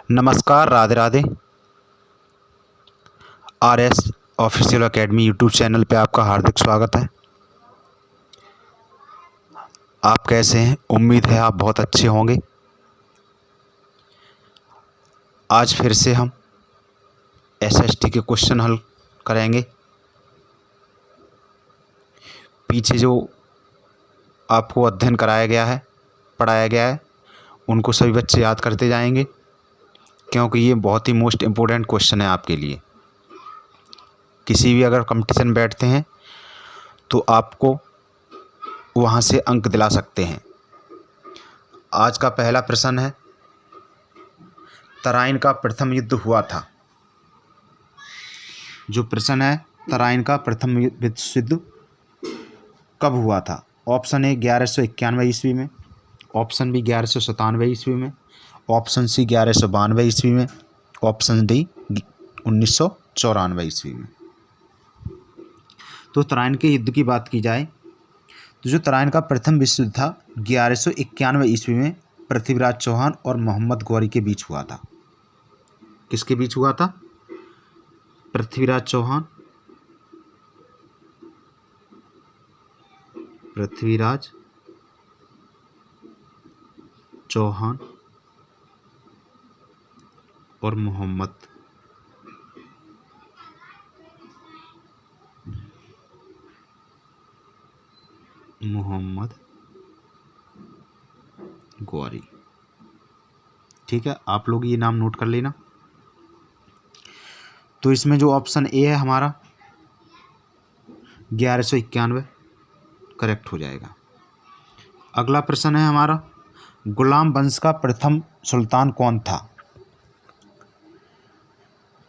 नमस्कार, Radhe Radhe. RS official academy YouTube channel पे आपका हार्दिक स्वागत है। आप कैसे हैं? उम्मीद है आप बहुत अच्छे होंगे। आज फिर से हम SST के क्वेश्चन हल करेंगे। पीछे जो आपको अध्ययन कराया गया है, पढ़ाया गया है, उनको सभी बच्चे याद करते जाएंगे, क्योंकि ये बहुत ही मोस्ट इम्पोर्टेंट क्वेश्चन है आपके लिए। किसी भी अगर कंपटीशन बैठते हैं तो आपको वहाँ से अंक दिला सकते हैं। आज का पहला प्रश्न है, तराइन का प्रथम युद्ध हुआ था। जो प्रश्न है, तराइन का प्रथम विश्व युद्ध कब हुआ था? ऑप्शन ए 1191 ईस्वी में, ऑप्शन बी 1197 ईस्वी में, ऑप्शन सी 1192 ईस्वी में, ऑप्शन डी 1994 ईस्वी में। तो तराइन के युद्ध की बात की जाए तो जो तराइन का प्रथम विश्व युद्ध था 1191 ईस्वी में पृथ्वीराज चौहान और मोहम्मद गौरी के बीच हुआ था। किसके बीच हुआ था? पृथ्वीराज चौहान और मोहम्मद गौरी। ठीक है, आप लोग ये नाम नोट कर लेना। तो इसमें जो ऑप्शन ए है हमारा 1191 करेक्ट हो जाएगा। अगला प्रश्न है हमारा, गुलाम वंश का प्रथम सुल्तान कौन था?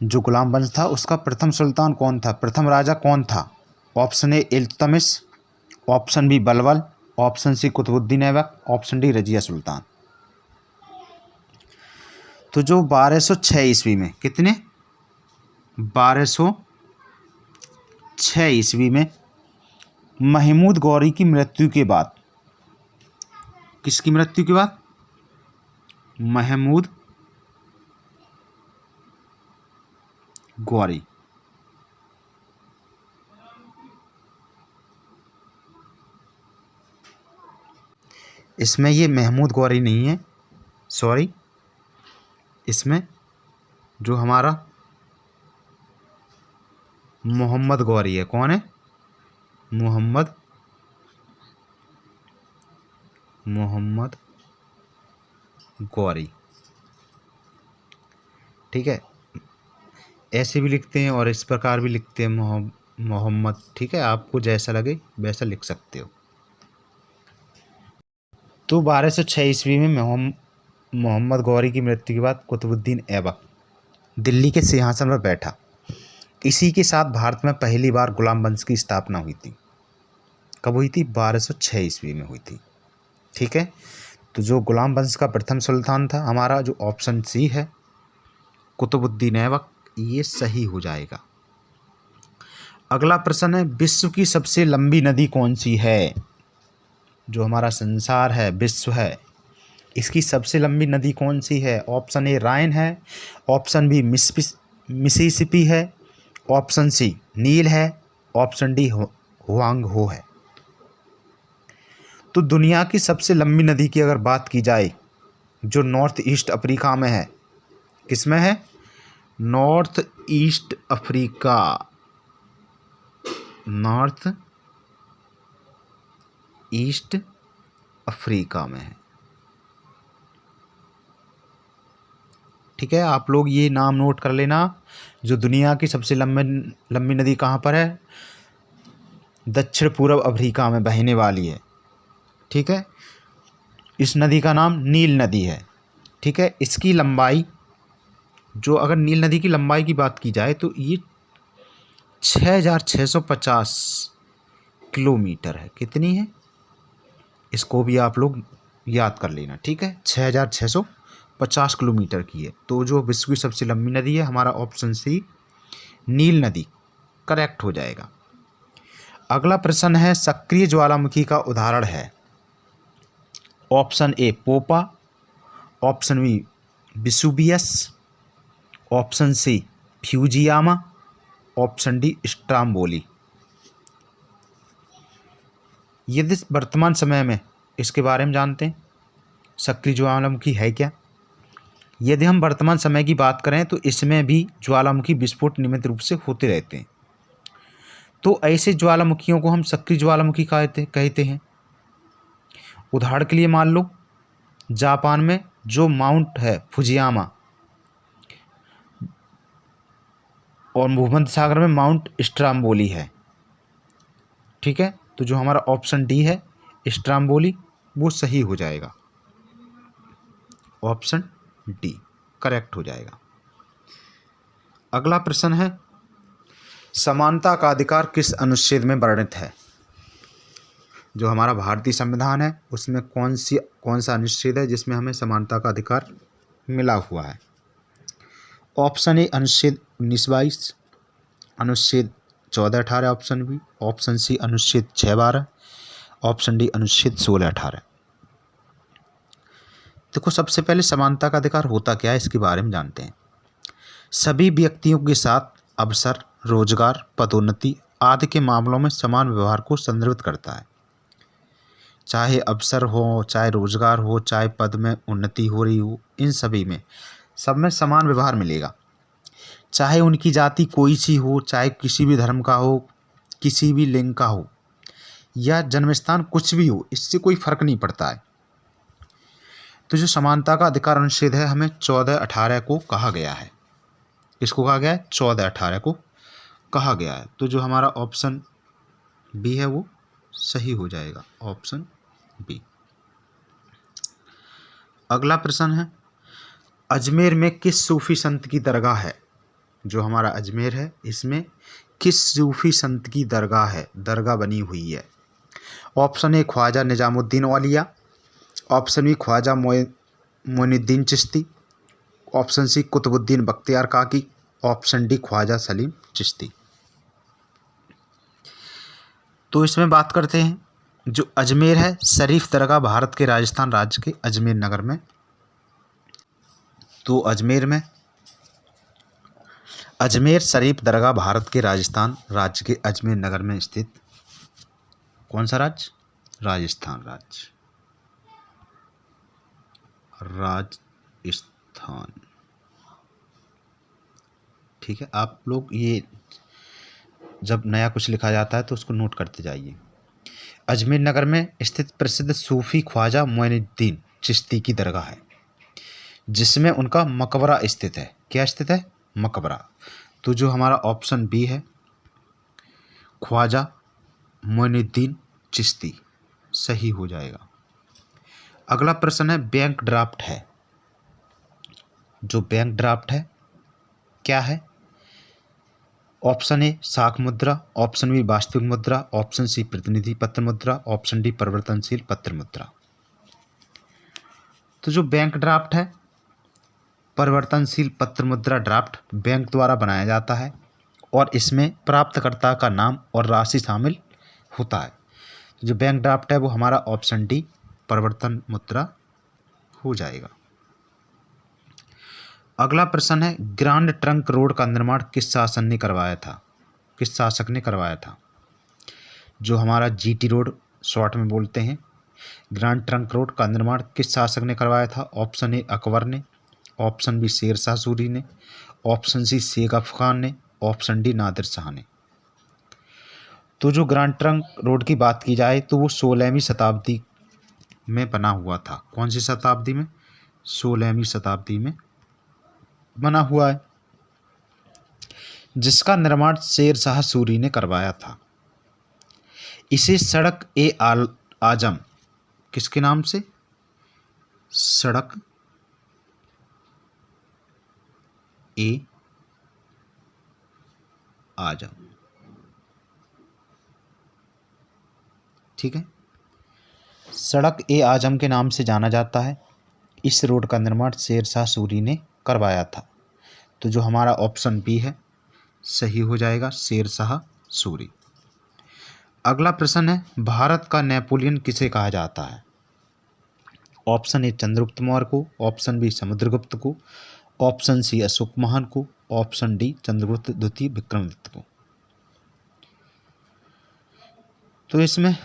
जो गुलाम वंश था उसका प्रथम सुल्तान कौन था, प्रथम राजा कौन था? Option A Iltutmish, option B Balban, option C Qutubuddin Aibak, option D Razia Sultan. तो जो 1206 ईस्वी में, कितने? 1206 ईस्वी में महमूद गौरी की मृत्यु के बाद, किसकी मृत्यु के बाद? महमूद गौरी। इसमें ये महमूद गौरी नहीं है, सॉरी, इसमें जो हमारा मोहम्मद गौरी है। कौन है? मोहम्मद गौरी। ठीक है, ऐसे भी लिखते हैं और इस प्रकार भी लिखते हैं मोहम्मद। ठीक है, आपको जैसा लगे वैसा लिख सकते हो। तो 1206 ईस्वी में मोहम्मद गौरी की मृत्यु के बाद कुतुबुद्दीन ऐबक दिल्ली के सिंहासन पर बैठा। इसी के साथ भारत में पहली बार गुलाम वंश की स्थापना हुई थी। कब हुई थी? 1206 ईस्वी में हुई थी। ठीक है, तो जो गुलाम वंश का प्रथम सुल्तान था हमारा, जो ऑप्शन सी है कुतुबुद्दीन ऐबक, ये सही हो जाएगा। अगला प्रश्न है, विश्व की सबसे लंबी नदी कौन सी है? जो हमारा संसार है, विश्व है, इसकी सबसे लंबी नदी कौन सी है? ऑप्शन ए राइन है, ऑप्शन बी मिसिसिपी है, ऑप्शन सी नील है, ऑप्शन डी हुआंग है। तो दुनिया की सबसे लंबी नदी की अगर बात की जाए, जो नॉर्थ ईस्ट अफ्रीका में है, किसमें है? नॉर्थ ईस्ट अफ्रीका में है। ठीक है, आप लोग ये नाम नोट कर लेना। जो दुनिया की सबसे लंबी नदी कहाँ पर है? दक्षिण पूर्व अफ्रीका में बहने वाली है। ठीक है, इस नदी का नाम नील नदी है। ठीक है, इसकी लंबाई, जो अगर नील नदी की लंबाई की बात की जाए तो ये 6650 किलोमीटर है। कितनी है? इसको भी आप लोग याद कर लेना। ठीक है, 6650 किलोमीटर की है। तो जो विश्व की सबसे लंबी नदी है, हमारा ऑप्शन सी नील नदी करेक्ट हो जाएगा। अगला प्रश्न है, सक्रिय ज्वालामुखी का उदाहरण है। Option A Popa, option B Vesuvius, option C Fujiyama, option D Stromboli. यदि वर्तमान समय में इसके बारे में जानते हैं, सक्रिय ज्वालामुखी है क्या। यदि हम वर्तमान समय की बात करें तो इसमें भी ज्वालामुखी विस्फोट नियमित रूप से होते रहते हैं। तो ऐसे ज्वालामुखियों को हम सक्रिय ज्वालामुखी कहते हैं। उदाहरण के लिए मान लो जापान में जो माउंट है फुजियामा, और भूमध्य सागर में माउंट स्ट्राम्बोली है। ठीक है, तो जो हमारा ऑप्शन डी है स्ट्राम्बोली, वो सही हो जाएगा। ऑप्शन डी करेक्ट हो जाएगा। अगला प्रश्न है, समानता का अधिकार किस अनुच्छेद में वर्णित है। जो हमारा भारतीय संविधान है उसमें कौन सा अनुच्छेद है जिसमें हमें समानता का अधिकार मिला हुआ है। ऑप्शन ए अनुच्छेद 19-22, अनुच्छेद 14-18, ऑप्शन बी, ऑप्शन सी अनुच्छेद 6-12, ऑप्शन डी अनुच्छेद 16-18। देखो, सबसे पहले समानता का अधिकार होता क्या है इसके बारे में जानते हैं। सभी व्यक्तियों के साथ अवसर, रोजगार, पदोन्नति आदि के मामलों में समान व्यवहार को संदर्भित करता है। चाहे अवसर हो, चाहे रोजगार हो, चाहे पद में उन्नति हो रही हो, इन सभी में सब में समान व्यवहार मिलेगा। चाहे उनकी जाति कोई सी हो, चाहे किसी भी धर्म का हो, किसी भी लिंग का हो, या जन्म स्थान कुछ भी हो, इससे कोई फर्क नहीं पड़ता है। तो जो समानता का अधिकार अनुच्छेद है हमें 14-18 को कहा गया है। किसको कहा गया है? 14-18 को कहा गया है। तो जो हमारा ऑप्शन बी है वो सही हो जाएगा, ऑप्शन बी। अगला प्रश्न है, अजमेर में किस सूफी संत की दरगाह है। जो हमारा अजमेर है इसमें किस सूफी संत की दरगाह है, दरगाह बनी हुई है। Option A Khwaja Nizamuddin Auliya, option B Khwaja Moinuddin Chishti, option C Qutbuddin Bakhtiyar Kaki, option D Khwaja Salim Chishti. तो इसमें बात करते हैं, जो अजमेर है शरीफ दरगाह भारत के राजस्थान राज्य के अजमेर नगर में। तो अजमेर शरीफ दरगाह भारत के राजस्थान राज्य के अजमेर नगर में स्थित कौन सा राज्य? राजस्थान राज्य, राजस्थान। ठीक है, आप लोग ये जब नया कुछ लिखा जाता है तो उसको नोट करते जाइए। अजमेर नगर में स्थित प्रसिद्ध सूफी ख्वाजा मोइनुद्दीन चिश्ती की दरगाह है, जिसमें उनका मकबरा स्थित है। क्या स्थित है? मकबरा। तो जो हमारा ऑप्शन बी है ख्वाजा मोइनुद्दीन चिश्ती सही हो जाएगा। अगला प्रश्न है, बैंक ड्राफ्ट है। जो बैंक ड्राफ्ट है क्या है? ऑप्शन ए साख मुद्रा, ऑप्शन बी वास्तविक मुद्रा, ऑप्शन सी प्रतिनिधि पत्र मुद्रा, ऑप्शन डी परिवर्तनशील पत्र मुद्रा। तो जो बैंक ड्राफ्ट है, परिवर्तनशील पत्र मुद्रा ड्राफ्ट बैंक द्वारा बनाया जाता है और इसमें प्राप्तकर्ता का नाम और राशि शामिल होता है। जो बैंक ड्राफ्ट है वो हमारा ऑप्शन डी परिवर्तन मुद्रा हो जाएगा। अगला प्रश्न है, ग्रांड ट्रंक रोड का निर्माण किस शासन ने करवाया था? किस शासक ने करवाया था? जो हमारा जीटी रोड शॉर्ट में बोलते हैं, ग्रांड ट्रंक रोड का निर्माण किस शासक ने करवाया था? ऑप्शन ए अकबर ने, ऑप्शन बी शेर शाह सूरी ने, ऑप्शन सी शेख अफगान ने, ऑप्शन डी नादिर शाह ने। तो जो ग्रांड ट्रंक रोड की बात की जाए तो वो 16वीं शताब्दी में बना हुआ था। कौन सी शताब्दी में? 16वीं शताब्दी में बना हुआ है, जिसका निर्माण शेर शाह सूरी ने करवाया था। इसे सड़क ए आजम किसके नाम से? सड़क ए आजम। ठीक है, सड़क ए आजम के नाम से जाना जाता है। इस रोड का निर्माण शेर शाह सूरी ने करवाया था। तो जो हमारा ऑप्शन बी है सही हो जाएगा, शेर शाह सूरी। अगला प्रश्न है, भारत का नेपोलियन किसे कहा जाता है? ऑप्शन ए चंद्रगुप्त मौर्य को, ऑप्शन बी समुद्रगुप्त को, ऑप्शन सी अशोक महान को, ऑप्शन डी चंद्रगुप्त द्वितीय विक्रमादित्य को। तो इसमें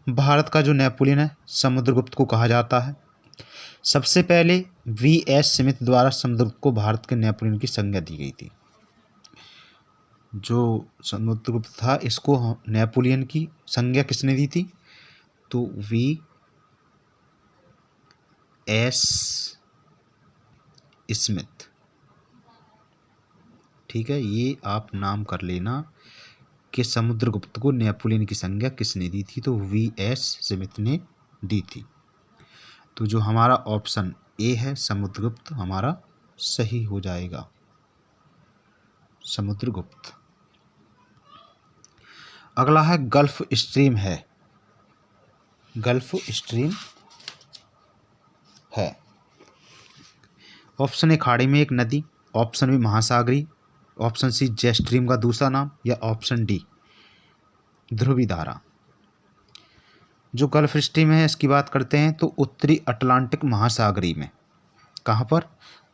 भारत का जो नेपोलियन है समुद्रगुप्त को कहा जाता है। सबसे पहले V.S. स्मिथ द्वारा समुद्रगुप्त को भारत के नेपोलियन की संज्ञा दी गई थी। जो समुद्रगुप्त था इसको नेपोलियन की संज्ञा किसने दी थी? तो V.S. स्मिथ। ठीक है, ये आप नाम कर लेना कि समुद्रगुप्त को नेपोलियन की संज्ञा किसने दी थी? तो V.S. स्मिथ ने दी थी। तो जो हमारा ऑप्शन ए है समुद्रगुप्त हमारा सही हो जाएगा, समुद्रगुप्त। अगला है गल्फ स्ट्रीम है। गल्फ स्ट्रीम है ऑप्शन ए खाड़ी में एक नदी, ऑप्शन बी महासागरी, ऑप्शन सी जेट स्ट्रीम का दूसरा नाम, या ऑप्शन डी ध्रुवी धारा। जो गल्फ स्ट्रीम है इसकी बात करते हैं तो उत्तरी अटलांटिक महासागरी में, कहाँ पर?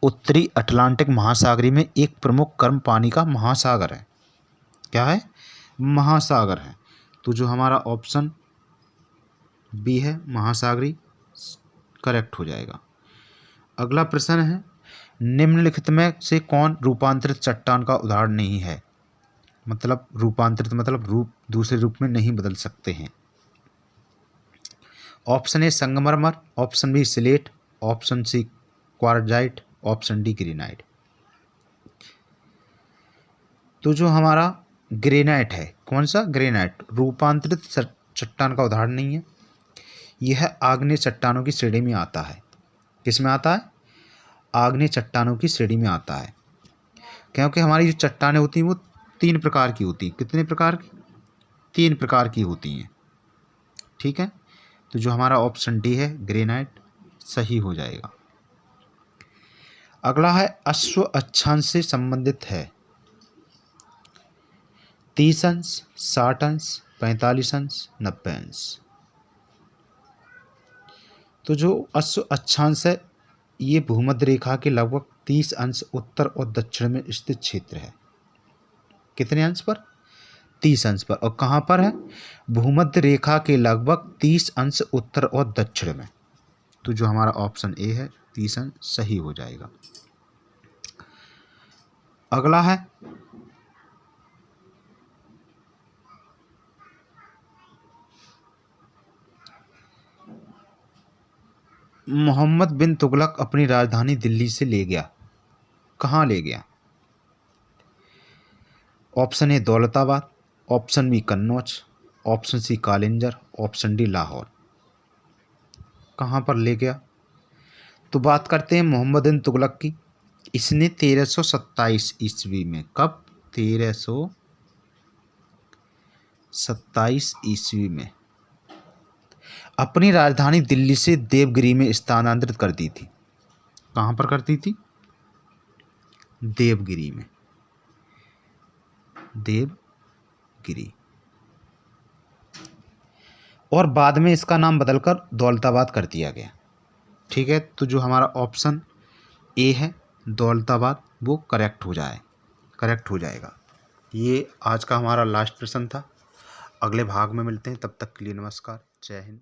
उत्तरी अटलांटिक महासागरी में एक प्रमुख गर्म पानी का महासागर है। क्या है? महासागर है। तो जो हमारा ऑप्शन बी है महासागरी करेक्ट हो जाएगा। अगला प्रश्न है निम्नलिखित में से कौन रूपांतरित चट्टान का उदाहरण नहीं है? मतलब रूपांतरित मतलब रूप दूसरे रूप में नहीं बदल सकते हैं। ऑप्शन ए संगमरमर, option B slate, option C quartzite, option D granite. तो जो हमारा ग्रेनाइट है, कौन सा? ग्रेनाइट रूपांतरित चट्टान का उदाहरण नहीं है। यह आग्नेय चट्टानों की श्रेणी में आता है। किस में आता है? आग्नेय चट्टानों की श्रेणी में आता है, क्योंकि हमारी जो चट्टानें होती हैं वो 3 प्रकार की होती हैं। कितने प्रकार की? 3 प्रकार की होती हैं। ठीक है, तो जो हमारा ऑप्शन डी है ग्रेनाइट सही हो जाएगा। अगला है अश्व अक्षांश से संबंधित है। 30 अंश, 60 अंश, 45 अंश, 90 अंश। तो जो अश्व अक्षांश है ये भूमध्य रेखा के लगभग 30 अंश उत्तर और दक्षिण में स्थित क्षेत्र है। कितने अंश पर? 30 अंश पर। और कहाँ पर है? भूमध्य रेखा के लगभग 30 अंश उत्तर और दक्षिण में। तो जो हमारा ऑप्शन ए है 30 अंश सही हो जाएगा। अगला है मोहम्मद बिन तुगलक अपनी राजधानी दिल्ली से ले गया। कहाँ ले गया? Option A Daulatabad, option B Kannauj, option C Kalinjar, option D Lahore. कहाँ पर ले गया? तो बात करते हैं मोहम्मद बिन तुगलक की। इसने 1327 ईस्वी में, कब? 1327 ईस्वी में अपनी राजधानी दिल्ली से देवगिरी में स्थानांतरित कर दी थी। कहाँ पर करती थी? देवगिरी में। देवगिरी। और बाद में इसका नाम बदलकर दौलताबाद कर दिया गया। ठीक है, तो जो हमारा ऑप्शन ए है दौलताबाद वो करेक्ट हो जाएगा। ये आज का हमारा लास्ट प्रश्न था। अगले भाग में मिलते हैं, तब तक के लिए नमस्कार, जय हिंद।